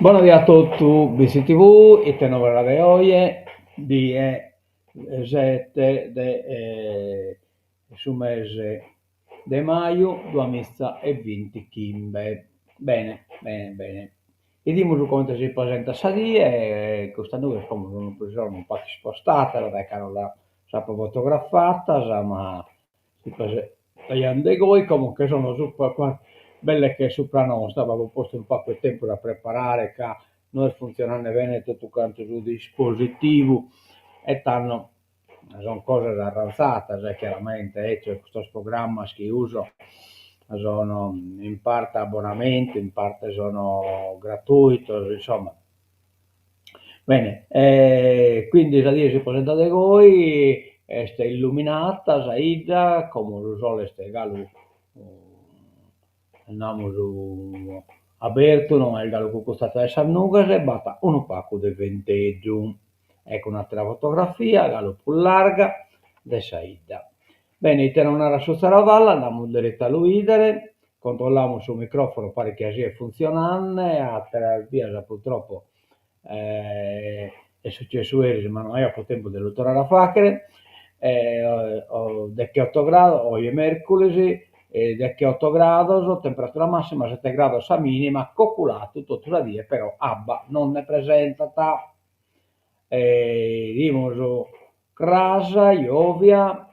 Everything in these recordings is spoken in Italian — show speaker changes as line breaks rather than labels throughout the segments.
Buonasera a tutti, BC TV, e te novella de oggi, di 7 su mese di maio 2020 Kimbe. Bene, bene, bene. E dimmi come si presenta Sadie, e questa due come una persona un po' spostata, la vecchia la sapo fotografata, ma si presenta dei goi comunque sono super qua belle che sopra nostra, avevo posto un po' di tempo da preparare, che noi funzionando bene tutto quanto sul dispositivo e tanno sono cose avanzate, chiaramente, cioè, questo programma che uso sono in parte abbonamento, in parte sono gratuito, insomma. Bene, quindi la Dio si presenta da voi, è illuminata, Saida, come lo sole ste galu, andiamo su aperto, non è il galo con stata essa nugas e batta un pacco di venteggio. Ecco un'altra fotografia, galo più larga, de Saida. Bene, te non era su Saravalla, andiamo diretto a Luidere, controlliamo sul microfono, pare che sia funzionante, a via purtroppo è successo ieri, ma non avevo tempo di tornare a fare, ho detto 8 gradi, oggi è mercoledì, che 8 gradi, temperatura massima 7 gradi a minima, coculato tutto da dire, però abba non ne presenta ta. Dimos crasa, iovia,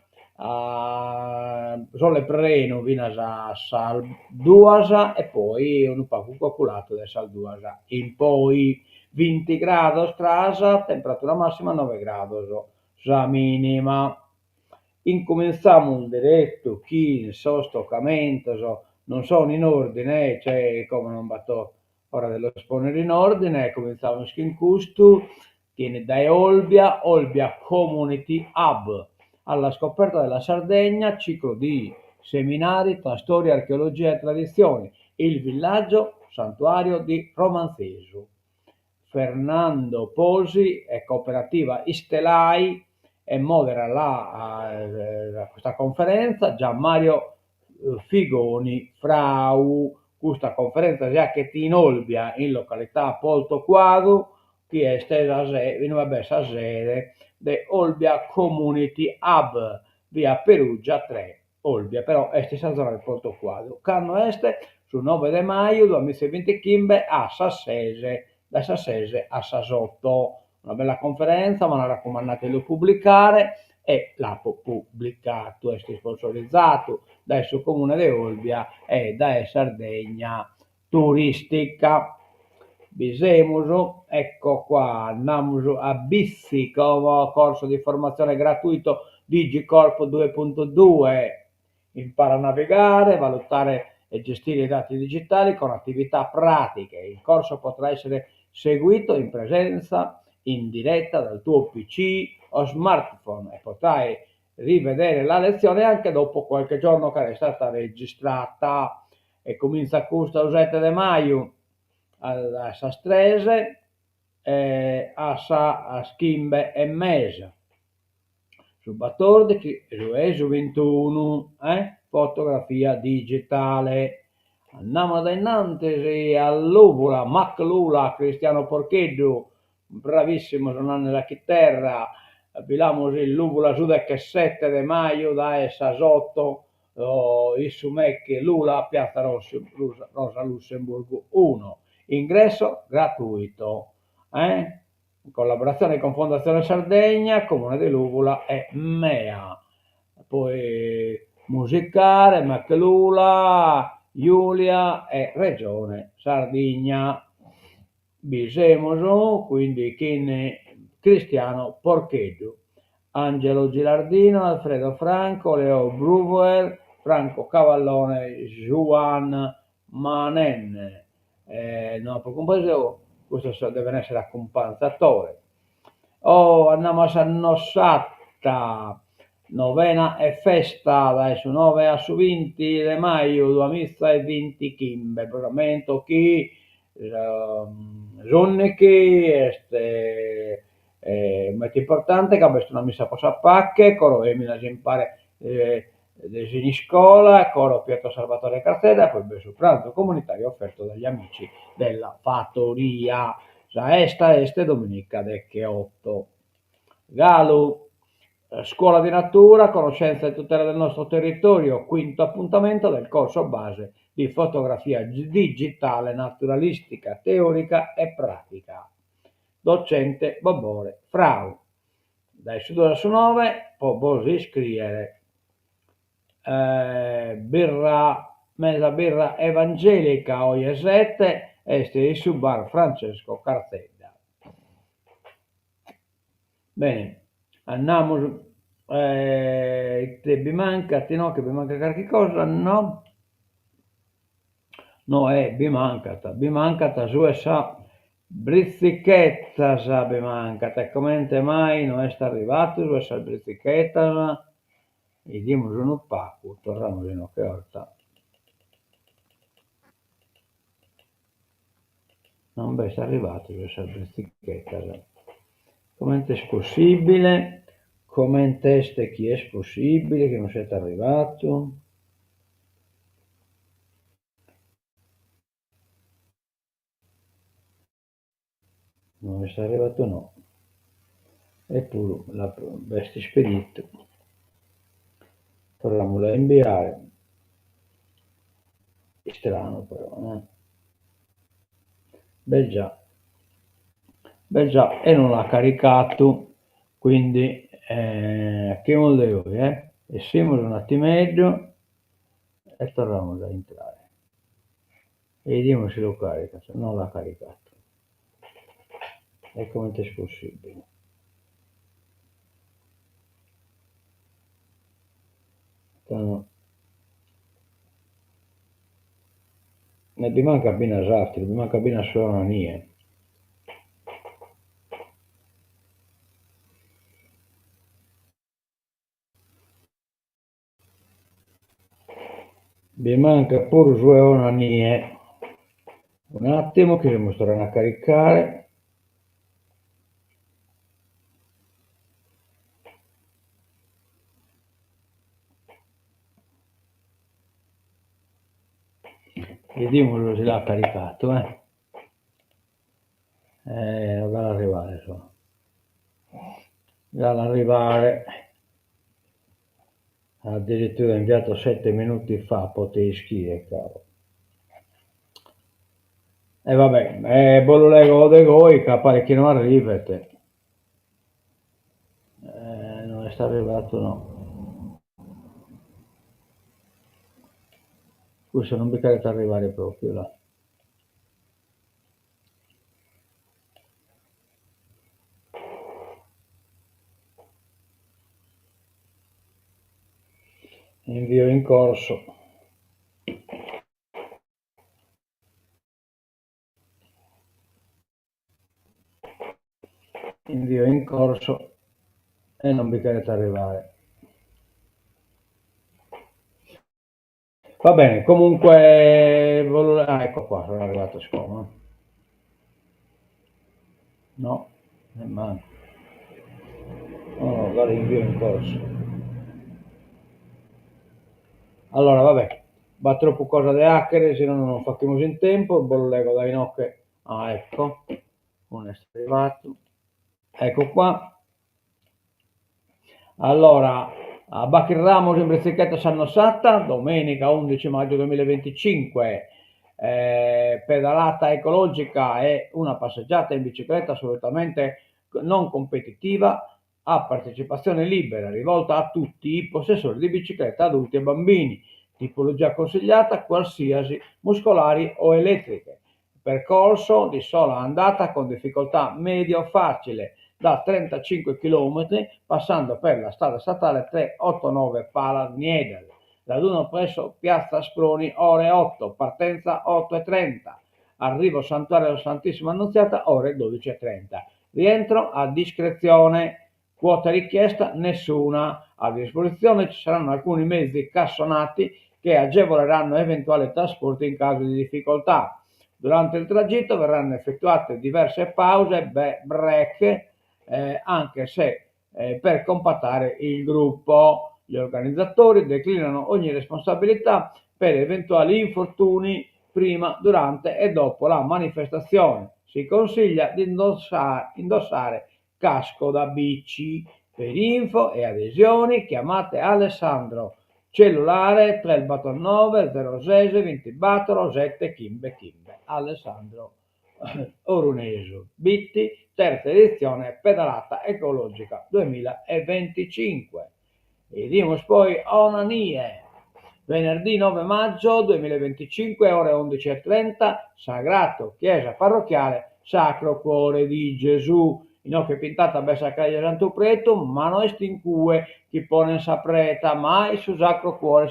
sole preno vinas a sal duasa e poi un po' calcolato da sal duasa. In poi 20 gradi crasa, temperatura massima 9 gradi, sa minima. Incominciamo diretto chi so stoccamento, non sono in ordine, cioè come non batto ora dello esponere in ordine, cominciamo in custo, tiene da Olbia, Olbia Community Hub, alla scoperta della Sardegna, ciclo di seminari tra storia, archeologia e tradizioni, il villaggio santuario di Romanzesu. Fernando Posi è cooperativa Istelai e modera questa conferenza. Gian Mario Figoni, Frau, questa conferenza già che ti in Olbia, in località Polto Quadro, che è estesa a sede de Olbia Community Hub, via Perugia 3, Olbia, però è stessa zona del Polto Quadro. Canno Este, sul 9 di maio 2020 Kimbe a Sassese, da Sassese a Sasotto. Una bella conferenza, ma la raccomandate di pubblicare e l'ha pubblicato, è sponsorizzato dal suo comune di Olbia e da Sardegna turistica. Bisemuso, ecco qua, andiamo a Bissi come corso di formazione gratuito Digicorp 2.2, impara a navigare, valutare e gestire i dati digitali con attività pratiche. Il corso potrà essere seguito in presenza, in diretta dal tuo PC o smartphone e potrai rivedere la lezione anche dopo qualche giorno che è stata registrata e comincia questo 7 di maio a Sastrese, a Schimbe e Mesa. Su 14 e su 21, fotografia digitale. Andiamo da innanzi all'Uvula, Maclula, Cristiano Porcheggio, bravissimo suonando la chitarra. Abbiamo l'Uvula su da che 7 di maio da Sasotto, Issumecchi, Lula, Piazza Rosa Lussemburgo 1. Ingresso gratuito. In collaborazione con Fondazione Sardegna, Comune di Lugula e MEA. Poi musicale, Maclula, Giulia e Regione Sardegna. Bisemoso, quindi Cristiano Porcheggio, Angelo Gilardino, Alfredo Franco, Leo Bruver, Franco Cavallone, Juan Manen. No, per compreso, questo deve essere accompagnatore. Oh, andiamo a Sannossata, novena e festa, dai su 9 a su 20 di maio, 2020 Kimbe, programmento chi, Zonniki, molto importante che abbiamo una messa a pacche, coro e mi impare Designi scuola, coro Pietro Salvatore Cartella, poi il pranzo comunitario offerto dagli amici della fattoria. Sa este domenica che 8. Galu, scuola di natura, conoscenza e tutela del nostro territorio, quinto appuntamento del corso base di fotografia digitale naturalistica, teorica e pratica. Docente Bobore Frau. Dai su 2 su 9 può iscrivere. Mesa birra evangelica oie 7 este su bar Francesco Cartella. Bene, andiamo, te bimancati, no? Che bimanca qualche cosa? No? No, bimancata su essa brizzichetta sa bimancata, e come mai non è arrivato su essa brizzichetta, gli diamo un pacco, torniamo in che orta. Non è arrivato su essa brizzichetta. Come è possibile? Come teste chi è possibile che non siete arrivato? Non è arrivato, no. Eppure la veste spedito. Torniamo a inviare. È strano però, Beh già, e non l'ha caricato, quindi che vuol dire, E siamo un attimeggio e torniamo a entrare. E vediamo se lo carica, se non l'ha caricato. E come è possibile? No. Ne vi manca bene esatto, vi manca bene solo una nie. Vi manca pure una nie. Un attimo che devo tornare a caricare. Vediamo se l'ha caricato, doveva arrivare insomma. Doveva arrivare. Addirittura inviato 7 minuti fa, potevi scrivere, cavolo. E vabbè, Bolulego de Goi, capare che non arrivate. Non è stato arrivato, no. Scusa, non mi carita arrivare proprio là. Invio in corso. Invio in corso e non vi carita arrivare. Va bene, comunque, ecco qua, sono arrivato scomodo. No, manco. No, guarda, invio in corso. Allora, vabbè, va troppo cosa di hacker, se no non facciamo in tempo, bollego dai nocche. Ah, ecco, non è arrivato. Ecco qua. Allora, a Bacchi Ramos in Brizzichetta Sannossata, domenica 11 maggio 2025, pedalata ecologica e una passeggiata in bicicletta assolutamente non competitiva, a partecipazione libera, rivolta a tutti i possessori di bicicletta, adulti e bambini, tipologia consigliata qualsiasi, muscolari o elettriche, percorso di sola andata con difficoltà medio facile, da 35 km, passando per la strada statale 389 Pala-Niedel. Raduno presso Piazza Sproni, ore 8, partenza 8:30, arrivo Santuario Santissima Annunziata, ore 12:30. Rientro a discrezione, quota richiesta nessuna, a disposizione ci saranno alcuni mezzi cassonati che agevoleranno eventuali trasporti in caso di difficoltà. Durante il tragitto verranno effettuate diverse pause, break, anche se per compattare il gruppo. Gli organizzatori declinano ogni responsabilità per eventuali infortuni prima, durante e dopo la manifestazione. Si consiglia di indossare casco da bici. Per info e adesioni chiamate Alessandro, cellulare 389 06 24 7 Kimbe Kimbe. Alessandro Orunesu, Bitti, terza edizione pedalata ecologica 2025. Vediamo poi Onanie, venerdì 9 maggio 2025, ore 11:30, Sagrato, chiesa parrocchiale Sacro Cuore di Gesù. Inoltre pintata bessa calle Santo Preto, ma non estingue chi pone sapreta mai su Sacro Cuore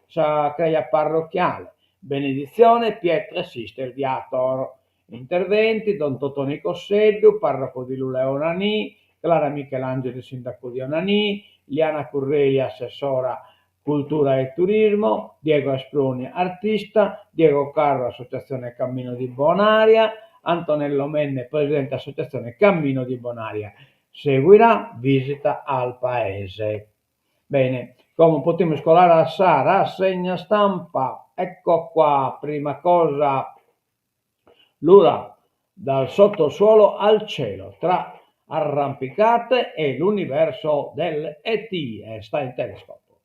sa creia parrocchiale. Benedizione Pietre Sister Viator. Interventi Don Totò Cosseddu, parroco di Luleo Onanì, Clara Michelangeli, sindaco di Onanì, Liana Curreli, assessora cultura e turismo, Diego Asproni, artista, Diego Carro, associazione Cammino di Bonaria, Antonello Menne, presidente associazione Cammino di Bonaria. Seguirà visita al paese. Bene, come potremo scolare a Sara, rassegna stampa, ecco qua, prima cosa, l'Ura dal sottosuolo al cielo, tra arrampicate e l'universo dell'ET, sta in telescopio.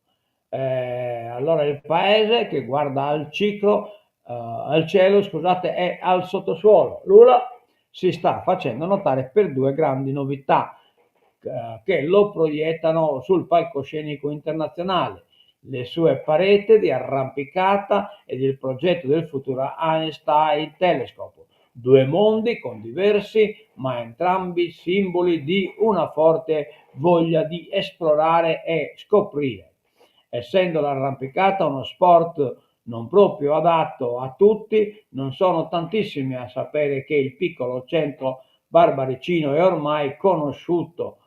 Allora il paese che guarda al ciclo, al cielo, scusate, è al sottosuolo. L'Ura si sta facendo notare per due grandi novità che lo proiettano sul palcoscenico internazionale: le sue pareti di arrampicata ed il progetto del futuro Einstein Telescope, due mondi con diversi ma entrambi simboli di una forte voglia di esplorare e scoprire. Essendo l'arrampicata uno sport non proprio adatto a tutti, non sono tantissimi a sapere che il piccolo centro Barbaricino è ormai conosciuto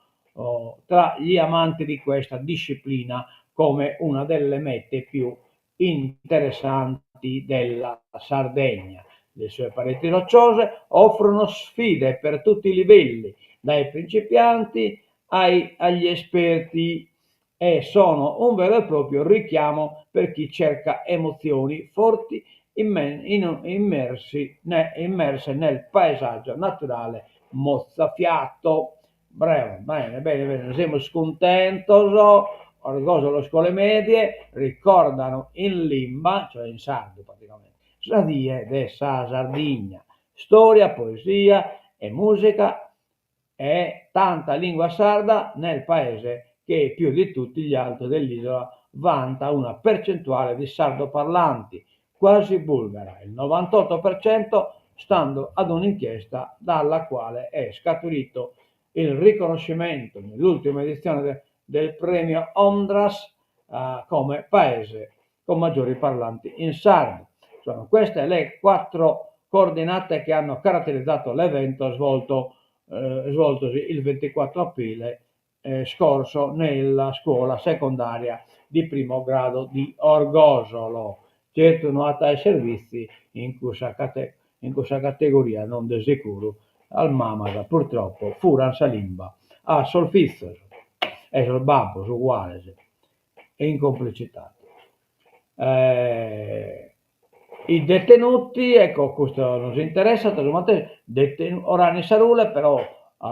tra gli amanti di questa disciplina come una delle mete più interessanti della Sardegna. Le sue pareti rocciose offrono sfide per tutti i livelli, dai principianti agli esperti, e sono un vero e proprio richiamo per chi cerca emozioni forti immerse nel paesaggio naturale mozzafiato. Bravo, bene, siamo scontenti, orgoglio le scuole medie ricordano in limba, cioè in sardo praticamente, Sadie de sa Sardigna, storia, poesia e musica e tanta lingua sarda nel paese che più di tutti gli altri dell'isola vanta una percentuale di sardoparlanti, quasi bulgara, il 98%, stando ad un'inchiesta dalla quale è scaturito il riconoscimento nell'ultima edizione del premio Ondras come paese con maggiori parlanti in sardo. Sono queste le 4 coordinate che hanno caratterizzato l'evento svoltosi il 24 aprile scorso nella scuola secondaria di primo grado di Orgosolo. Continuata ai servizi in questa categoria non de sicuro al Mamasa purtroppo furan salimba a Solfizzo e sul babbo uguale e in complicità. I detenuti, ecco, questo non ci interessa, ora ne sarule, però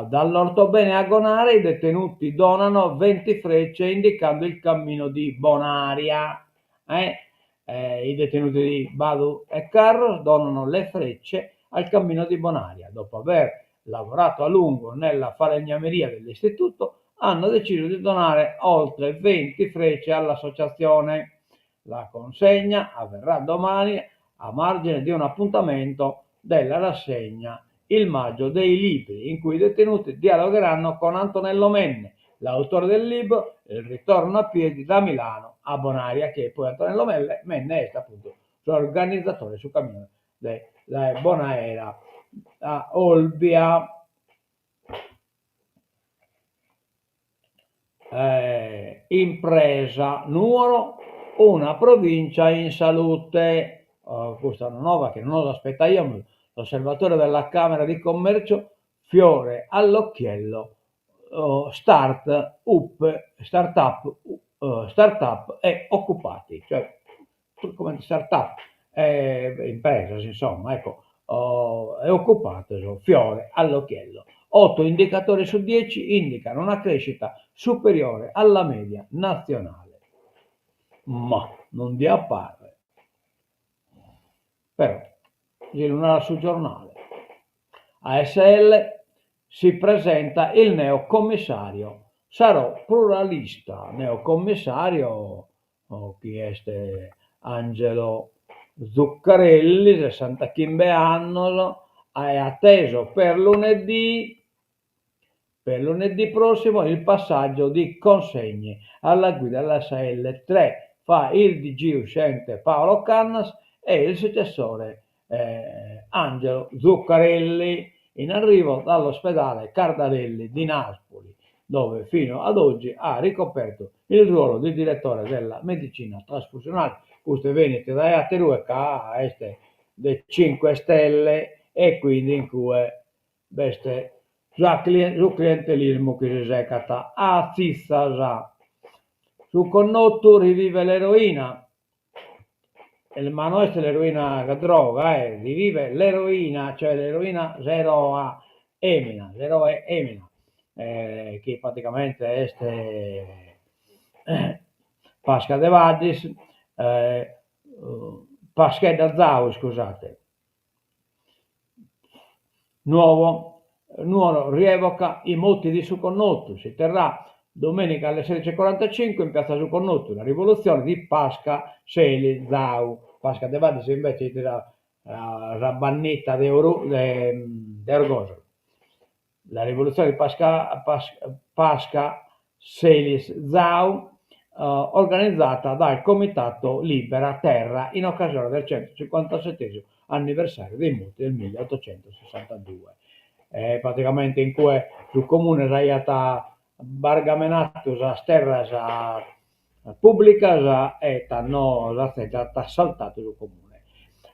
dall'Ortobene a Gonare i detenuti donano 20 frecce indicando il cammino di Bonaria. I detenuti di Badu e Carros donano le frecce al cammino di Bonaria. Dopo aver lavorato a lungo nella falegnameria dell'istituto, hanno deciso di donare oltre 20 frecce all'associazione. La consegna avverrà domani a margine di un appuntamento della rassegna Il Maggio dei Libri, in cui i detenuti dialogheranno con Antonello Menne, l'autore del libro Il ritorno a piedi da Milano a Bonaria, che poi Antonello Menne è appunto l'organizzatore sul cammino da Bonaera a Olbia. Impresa Nuoro, una provincia in salute. Questa è una nuova che non aspetta io, l'osservatore della Camera di Commercio, fiore all'occhiello, startup startup e occupati, cioè come startup imprese, insomma, ecco, e occupate, fiore all'occhiello. 8 indicatori su 10 indicano una crescita superiore alla media nazionale, ma non di appare. Però, lunare sul giornale. ASL si presenta il neocommissario. Sarò pluralista. Neocommissario, chi è este Angelo Zuccarelli, 65 anni, è atteso per lunedì prossimo il passaggio di consegne alla guida dell'ASL 3. Fa il DG uscente Paolo Cannas e il successore Angelo Zuccarelli, in arrivo dall'ospedale Cardarelli di Napoli, dove fino ad oggi ha ricoperto il ruolo di direttore della medicina trasfusionale. Questo viene da Aterueca a este de 5 stelle e quindi in cui beste su clientelismo che si secata a Zissasa. Su Connotto rivive l'eroina. Ma non è l'eroina la droga, rivive l'eroina, cioè l'eroina zeroa emina, che praticamente è Pasca de Vadis, Pasca da Zau, scusate. Nuoro rievoca i moti di Suconnotto, si terrà domenica alle 16:45 in piazza Suconnotto, la rivoluzione di Pasca Seli Zau. Pasca de Vadis invece era Rabbannetta de Orgoso. La rivoluzione di Pasca Selis Zau, organizzata dal Comitato Libera Terra in occasione del 157 anniversario dei moti del 1862. Praticamente in cui il comune è stata bargamenato a terra pubblica e hanno assaltato il comune.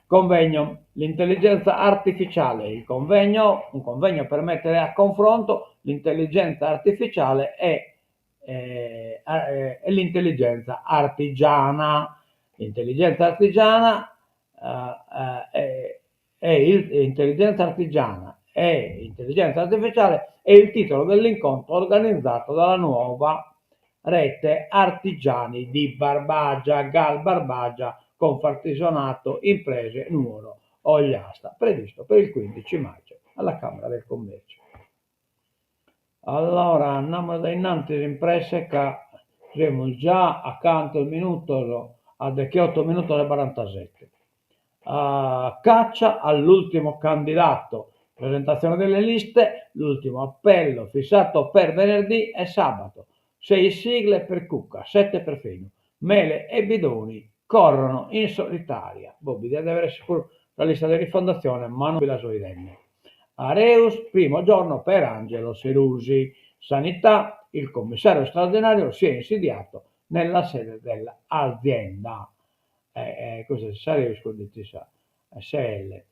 Convegno, l'intelligenza artificiale, un convegno per mettere a confronto l'intelligenza artificiale e l'intelligenza artigiana. L'intelligenza artigiana intelligenza artigiana e intelligenza artificiale è il titolo dell'incontro organizzato dalla nuova rete artigiani di Barbagia, Gal Barbagia, Confartigianato, Imprese, Nuoro, Ogliasta, previsto per il 15 maggio alla Camera del Commercio. Allora, andiamo da innanzi imprese che siamo già accanto al minuto, ad 8 minuti alle 47. Caccia all'ultimo candidato, presentazione delle liste, l'ultimo appello fissato per venerdì e sabato. 6 sigle per Cucca, 7 per Fino. Mele e Bidoni corrono in solitaria. Bisogna avere sicuro la lista di rifondazione, ma non vi la so idea. Areus, primo giorno per Angelo Serusi. Sanità, il commissario straordinario si è insediato nella sede dell'azienda. Cosa Areus, SL.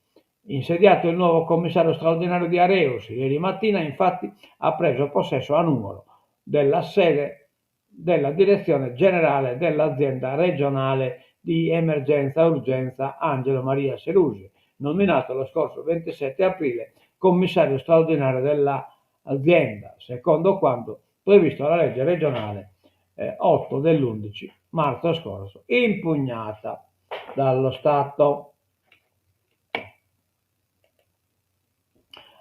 Insediato il nuovo commissario straordinario di Areus, ieri mattina infatti ha preso possesso a Nuoro della sede della direzione generale dell'azienda regionale di emergenza e urgenza Angelo Maria Serusi, nominato lo scorso 27 aprile commissario straordinario dell'azienda, secondo quanto previsto dalla legge regionale 8 dell'11 marzo scorso, impugnata dallo Stato.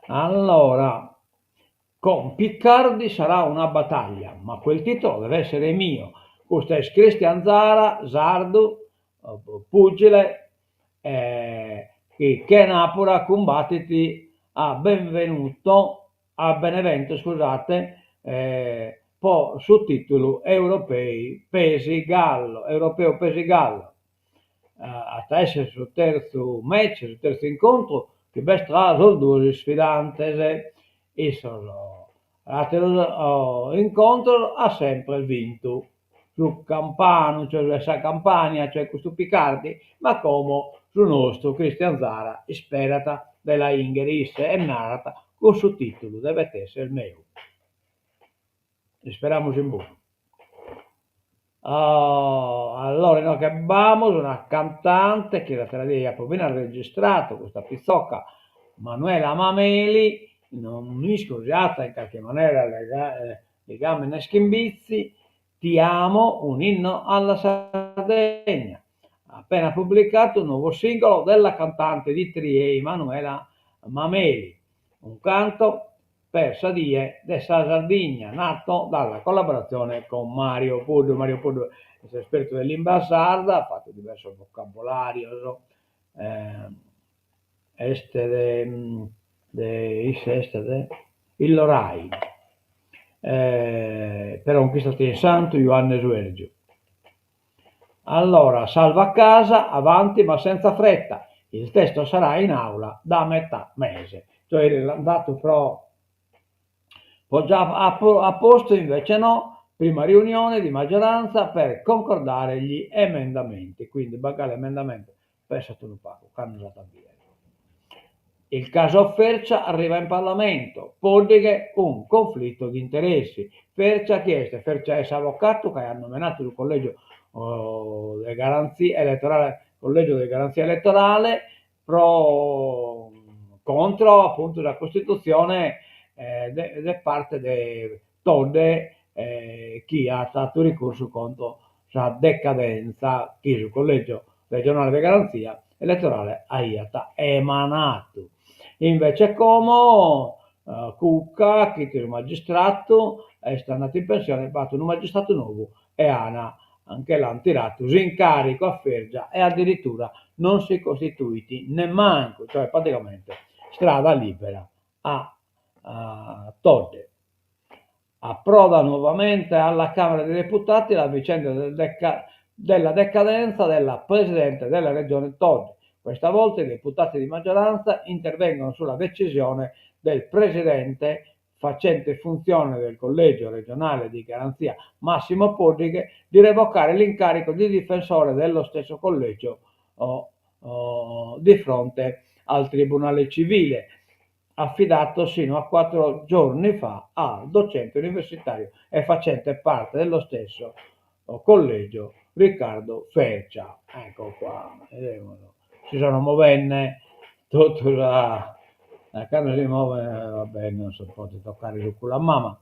Allora, con Piccardi sarà una battaglia, ma quel titolo deve essere mio. Questo è Cristian Zara, sardo, pugile, che Napoli combattiti a Benevento, scusate, sottotitolo europei pesi gallo, europeo pesi gallo. A essere sul terzo match, sul terzo incontro, che bestra sono due sfidanti e incontro ha sempre vinto su Campano, cioè sa Campania, cioè questo Piccardi, ma come sul nostro Cristian Zara, sperata della Ingheris e narrata con sottotitolo deve essere il mio. Speriamo in buono. Allora noi che abbiamo una cantante che l'altra dia appena registrato questa pizzocca, Manuela Mameli, non mi scusate in qualche maniera legame né schimbizi, ti amo, un inno alla Sardegna. Ha appena pubblicato un nuovo singolo della cantante di Triei, Manuela Mameli, un canto per Sadie de Sardegna, nato dalla collaborazione con Mario Pudo. Mario Pudo è esperto dell'Imba sarda, ha fatto diverso vocabolario, este de il Lorai, però un Cristo in Santo, Ioannes Vergio. Allora, salva a casa, avanti ma senza fretta. Il testo sarà in aula da metà mese. Cioè è andato però già a posto, invece no, prima riunione di maggioranza per concordare gli emendamenti. Quindi bagare l'emendamento per Sottonupaco, canno usata via. Il caso Fercia arriva in Parlamento, Poddighe un conflitto di interessi. Fercia ha chiesto, Fercia è avvocato che ha nominato il collegio di garanzia elettorale, collegio di garanzia elettorale contro appunto la Costituzione da parte di Todde chi ha fatto ricorso contro la decadenza che il collegio regionale di garanzia elettorale ha emanato. Invece come Cucca, che è il magistrato, è andato in pensione, è fatto un magistrato nuovo e Ana anche l'hanno tirato in carico a Fergia e addirittura non si è costituiti nemmeno, cioè praticamente strada libera a Todde. Approda nuovamente alla Camera dei Deputati la vicenda della decadenza della Presidente della Regione Todde. Questa volta i deputati di maggioranza intervengono sulla decisione del Presidente facente funzione del Collegio regionale di garanzia Massimo Poddighe di revocare l'incarico di difensore dello stesso collegio di fronte al Tribunale Civile, affidato sino a 4 giorni fa al docente universitario e facente parte dello stesso collegio Riccardo Fercia. Ecco qua, ci sono movenne, tutto la carne si muove, va bene, non si può toccare il culo a mamma.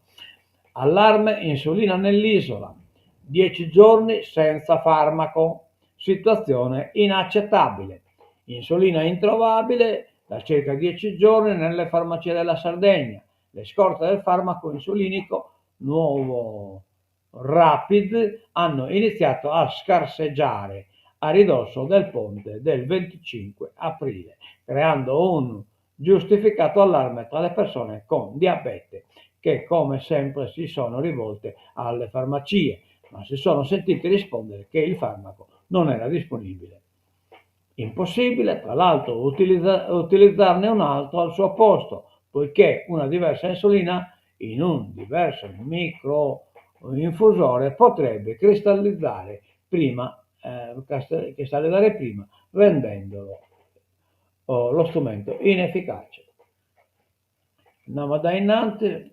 Allarme insulina nell'isola, 10 giorni senza farmaco, situazione inaccettabile. Insulina introvabile da circa 10 giorni nelle farmacie della Sardegna. Le scorte del farmaco insulinico nuovo Rapid hanno iniziato a scarseggiare a ridosso del ponte del 25 aprile, creando un giustificato allarme tra le persone con diabete che come sempre si sono rivolte alle farmacie, ma si sono sentiti rispondere che il farmaco non era disponibile. Impossibile, tra l'altro, utilizzarne un altro al suo posto, poiché una diversa insulina in un diverso microinfusore potrebbe cristallizzare prima, rendendolo lo strumento inefficace. Andiamo da innanzi.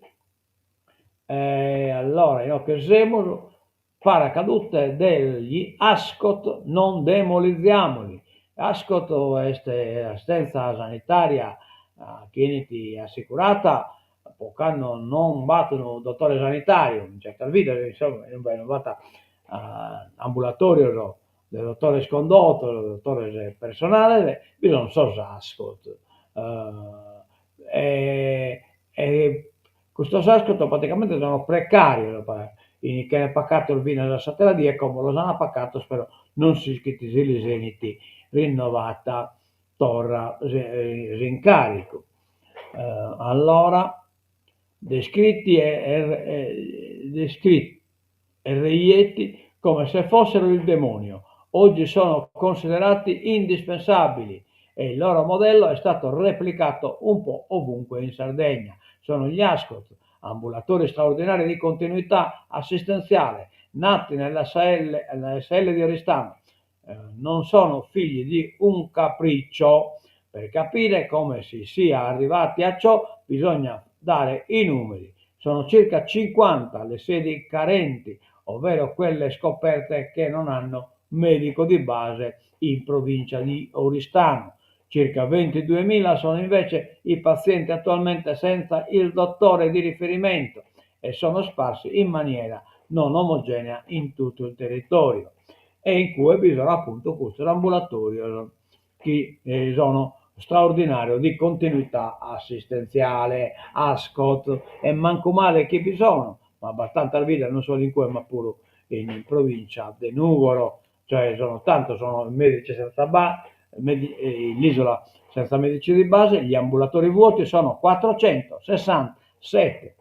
Allora, io che siamo paracadute degli Ascot, non demolizziamoli. Ascot è assistenza sanitaria che è assicurata, pocanno non battono dottore sanitario, in certa vita, insomma, non vata ambulatorio del dottore scondotto, del dottore personale, bisogna so Ascot. E questo ascolto praticamente sono precario che è paccato il vino della satellite e come lo hanno paccato spero non si scritti rinnovata torra rincarico. Allora descritti e reietti come se fossero il demonio oggi sono considerati indispensabili e il loro modello è stato replicato un po' ovunque in Sardegna. Sono gli Ascot, ambulatori straordinari di continuità assistenziale, nati nella SL di Oristano. Non sono figli di un capriccio. Per capire come si sia arrivati a ciò bisogna dare i numeri. Sono circa 50 le sedi carenti ovvero quelle scoperte che non hanno medico di base in provincia di Oristano. Circa 22.000 sono invece i pazienti attualmente senza il dottore di riferimento e sono sparsi in maniera non omogenea in tutto il territorio, e in cui bisogna appunto questo ambulatorio che sono straordinario di continuità assistenziale, ASCOT e manco male che bisogna, ma abbastanza vita non solo in cui ma pure in provincia di Nuoro, cioè sono medici senza base, l'isola senza medici di base, gli ambulatori vuoti sono 467,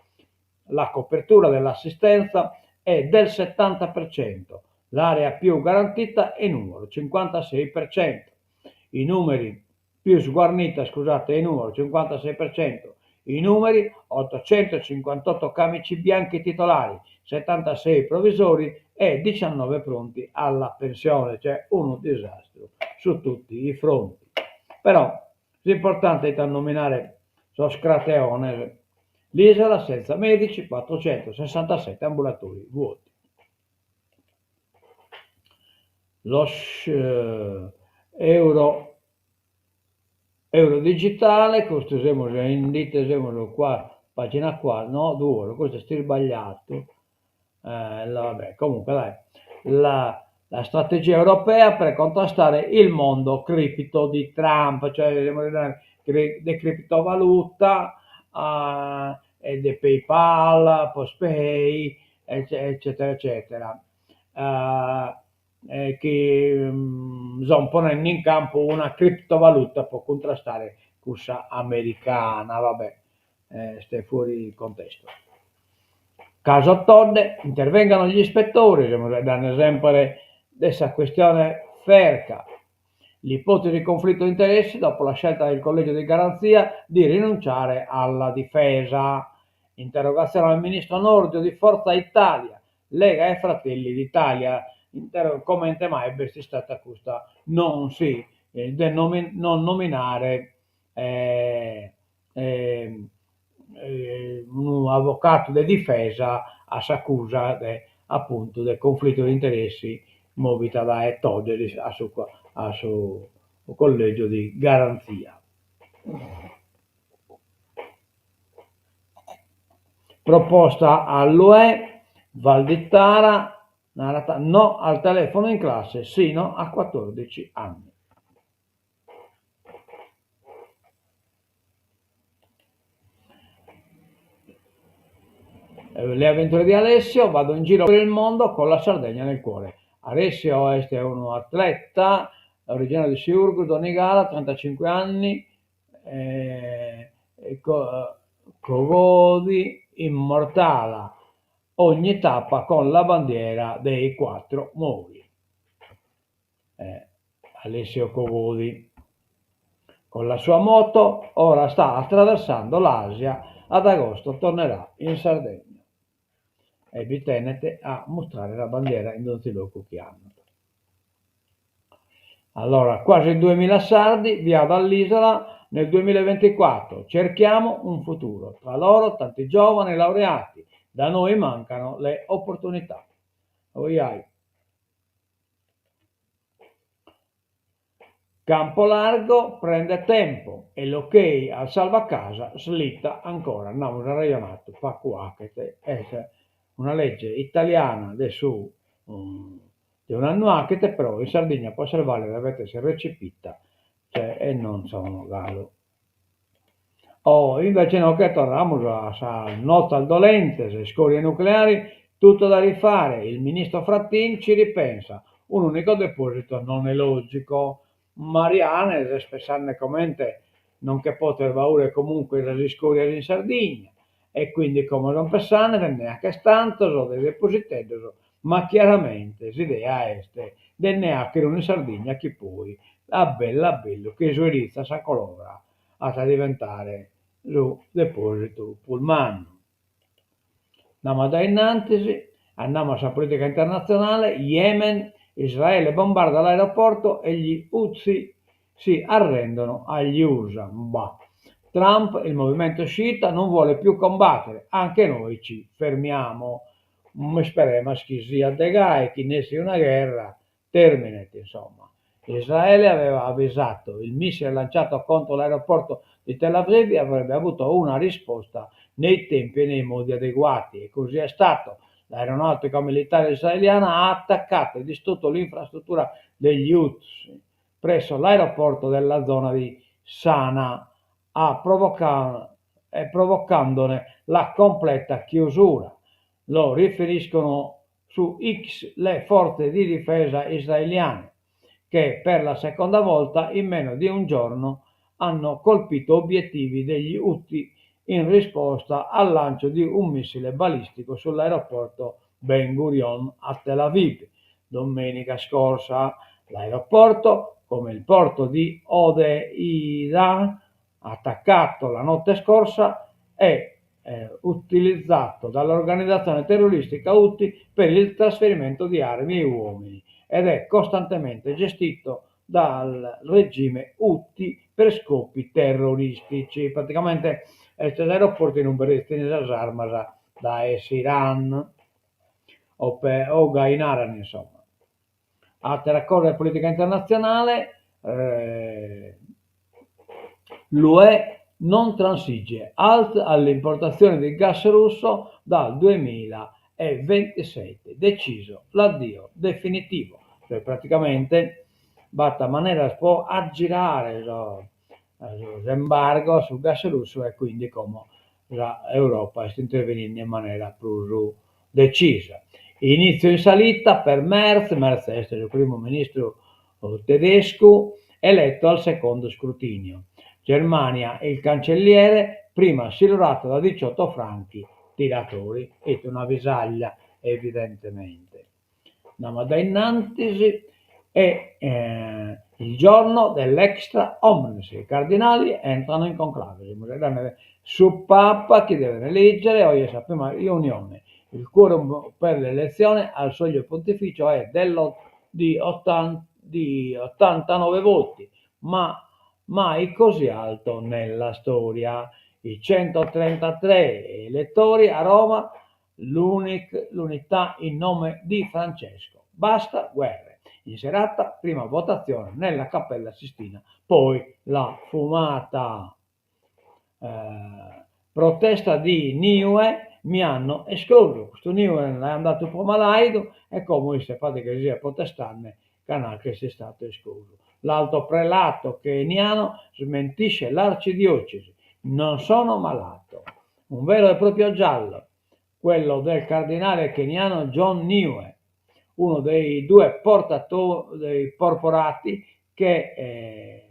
la copertura dell'assistenza è del 70%, l'area più garantita è Nuoro, 56%, i numeri più sguarnita, scusate, i numeri, 56%, i numeri 858 camici bianchi titolari, 76 provvisori e 19 pronti alla pensione, cioè uno disastro su tutti i fronti. Però l'importante è nominare lo scrateone, l'isola senza medici, 467 ambulatori vuoti. Lo euro digitale, questo esempio qua, pagina 4, no, 2, questo è sbagliato. Vabbè, comunque dai, la strategia europea per contrastare il mondo cripto di Trump, cioè di criptovaluta, e di PayPal, PostPay, eccetera, eccetera. Che sono ponendo in campo una criptovaluta per contrastare questa americana, vabbè, stai fuori contesto. Caso Todde, intervengano gli ispettori, danno sempre questa questione Ferca, l'ipotesi di conflitto di interessi dopo la scelta del collegio di garanzia di rinunciare alla difesa. Interrogazione al ministro Nordio di Forza Italia, Lega e Fratelli d'Italia, come mai è stata questa non nominare un avvocato di difesa a s'accusa appunto del conflitto di interessi movita da togliere a suo collegio di garanzia. Proposta all'UE, Valditara, no al telefono in classe sino a 14 anni. Le avventure di Alessio, vado in giro per il mondo con la Sardegna nel cuore. Alessio è uno atleta, originario di Siurgo, Donigala, 35 anni, Cogodi immortala ogni tappa con la bandiera dei 4 Mori. Alessio Cogodi con la sua moto ora sta attraversando l'Asia, ad agosto tornerà in Sardegna e vi tenete a mostrare la bandiera in Donziloco che hanno. Allora, quasi 2000 sardi via dall'isola nel 2024, cerchiamo un futuro, tra loro tanti giovani laureati, da noi mancano le opportunità. Campo largo prende tempo e l'ok al salvacasa slitta ancora. Andiamo ragionato, fa qua che è una legge italiana adesso di un anno anche te, però in Sardegna può salvare deve essere recepita, cioè, e non sono gallo. Invece no, che torniamo a nota al dolente, se scorie nucleari, tutto da rifare. Il ministro Frattini ci ripensa. Un unico deposito non è logico. Mariane, spessarne commente, non che poter paura comunque le scorie in Sardegna. E quindi come non pensare, neanche tanto, so dei depositi, ma chiaramente l'idea è del neanche in Sardegna che poi, la bella bello, che Suerizia sa colora, a diventare lo deposito Pullman. Andiamo da innanzi, andiamo alla politica internazionale, Yemen, Israele bombarda l'aeroporto e gli Houthi si arrendono agli USA. Trump, il movimento sciita, non vuole più combattere, anche noi ci fermiamo. speriamo che sia de gai, che ne sia una guerra, termine, insomma. Israele aveva avvisato il missile lanciato contro l'aeroporto di Tel Aviv avrebbe avuto una risposta nei tempi e nei modi adeguati, e così è stato. L'aeronautica militare israeliana ha attaccato e distrutto l'infrastruttura degli Houthi presso l'aeroporto della zona di Sana, provocandone la completa chiusura. Lo riferiscono su X le forze di difesa israeliane, che per la seconda volta in meno di un giorno hanno colpito obiettivi degli Houthi in risposta al lancio di un missile balistico sull'aeroporto Ben Gurion a Tel Aviv. Domenica scorsa l'aeroporto, come il porto di Hodeida, attaccato la notte scorsa, è utilizzato dall'organizzazione terroristica Houthi per il trasferimento di armi e uomini ed è costantemente gestito dal regime Houthi per scopi terroristici. Praticamente questo aeroporto non berrettini armas da Iran o Gainaran, insomma. Altre accordi di politica internazionale, l'UE non transige, alt all'importazione di gas russo dal 2027, deciso l'addio definitivo, cioè praticamente basta maniera può aggirare l'embargo sul gas russo e quindi come l'Europa sta intervenendo in maniera più decisa. Inizio in salita per Merz è il primo ministro tedesco eletto al secondo scrutinio. Germania il cancelliere, prima silurato da 18 franchi tiratori, e una visaglia evidentemente. Andiamo da innanzi, è il giorno dell'extra omnes, i cardinali entrano in conclave, su Papa che deve eleggere, oggi sappiamo riunione, il quorum per l'elezione al soglio pontificio è di 89 voti, ma mai così alto nella storia. I 133 elettori a Roma, l'unità in nome di Francesco. Basta guerre. In serata, prima votazione nella Cappella Sistina, poi la fumata. Protesta di Niue, mi hanno escluso. Questo Niue è andato un po' malaido e come se fate che sia protestante, canale che sia stato escluso. L'alto prelato keniano smentisce l'arcidiocesi. Non sono malato. Un vero e proprio giallo, quello del cardinale keniano John Niue, uno dei due portatori dei porporati che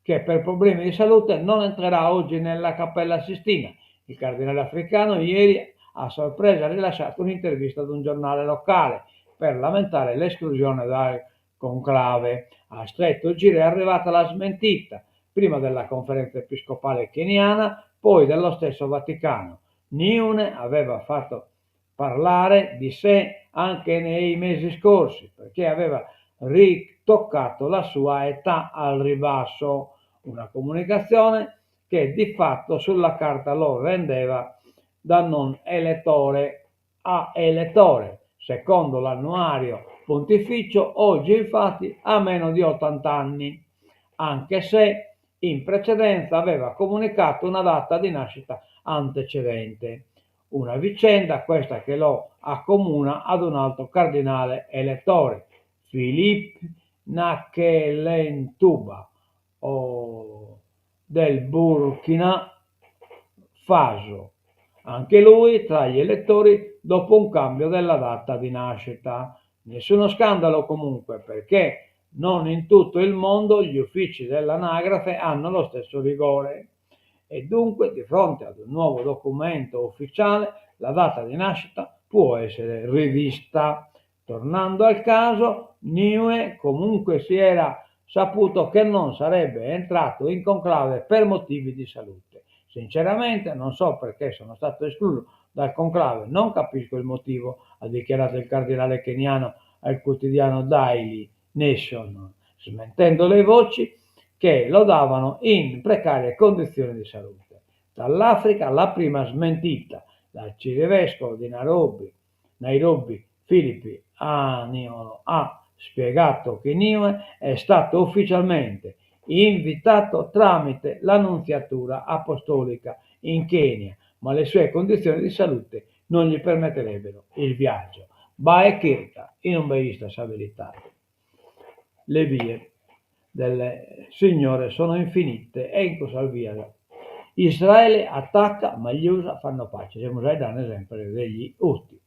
per problemi di salute non entrerà oggi nella Cappella Sistina. Il cardinale africano ieri a sorpresa ha rilasciato un'intervista ad un giornale locale per lamentare l'esclusione dal conclave. A stretto giro è arrivata la smentita, prima della conferenza episcopale keniana, poi dello stesso Vaticano. Niune aveva fatto parlare di sé anche nei mesi scorsi, perché aveva ritoccato la sua età al ribasso, una comunicazione che di fatto sulla carta lo rendeva da non elettore a elettore. Secondo l'annuario pontificio, oggi infatti ha meno di 80 anni, anche se in precedenza aveva comunicato una data di nascita antecedente. Una vicenda questa che lo accomuna ad un altro cardinale elettore, Philippe Nakelentuba, o del Burkina Faso, anche lui tra gli elettori dopo un cambio della data di nascita. Nessuno scandalo comunque, perché non in tutto il mondo gli uffici dell'anagrafe hanno lo stesso rigore e dunque di fronte ad un nuovo documento ufficiale la data di nascita può essere rivista. Tornando al caso, Niue comunque si era saputo che non sarebbe entrato in conclave per motivi di salute. Sinceramente non so perché sono stato escluso dal conclave, non capisco il motivo, ha dichiarato il cardinale keniano al quotidiano Daily Nation, smentendo le voci che lo davano in precarie condizioni di salute. Dall'Africa la prima smentita, l'arcivescovo di Nairobi, Nairobi Filippi ha spiegato che Niue è stato ufficialmente invitato tramite l'Annunziatura Apostolica in Kenya, ma le sue condizioni di salute non gli permetterebbero il viaggio. Bae Kirka, in un vista abilitato. Le vie del Signore sono infinite e in cosa via. Israele attacca, ma gli USA fanno pace. Siamo già da un esempio degli Houthi.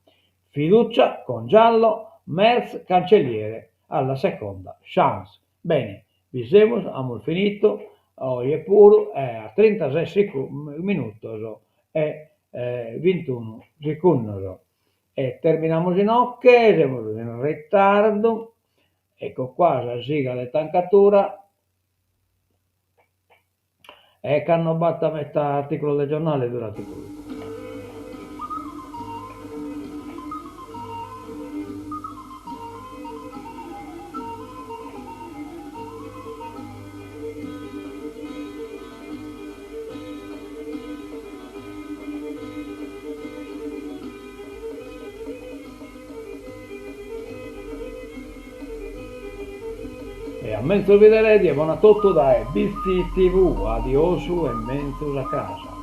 Fiducia con Giallo, Merz cancelliere alla seconda chance. Bene, dicemos, abbiamo finito, eppure a 36 minuti e 21 secondi. E terminamos in ocche, siamo in ritardo. Ecco qua la siga le tancatura e che hanno battuto a metà articolo del giornale durante quello. E a mentre vi vedrete, buona tutto da BC TV, adiosu e mentus a casa.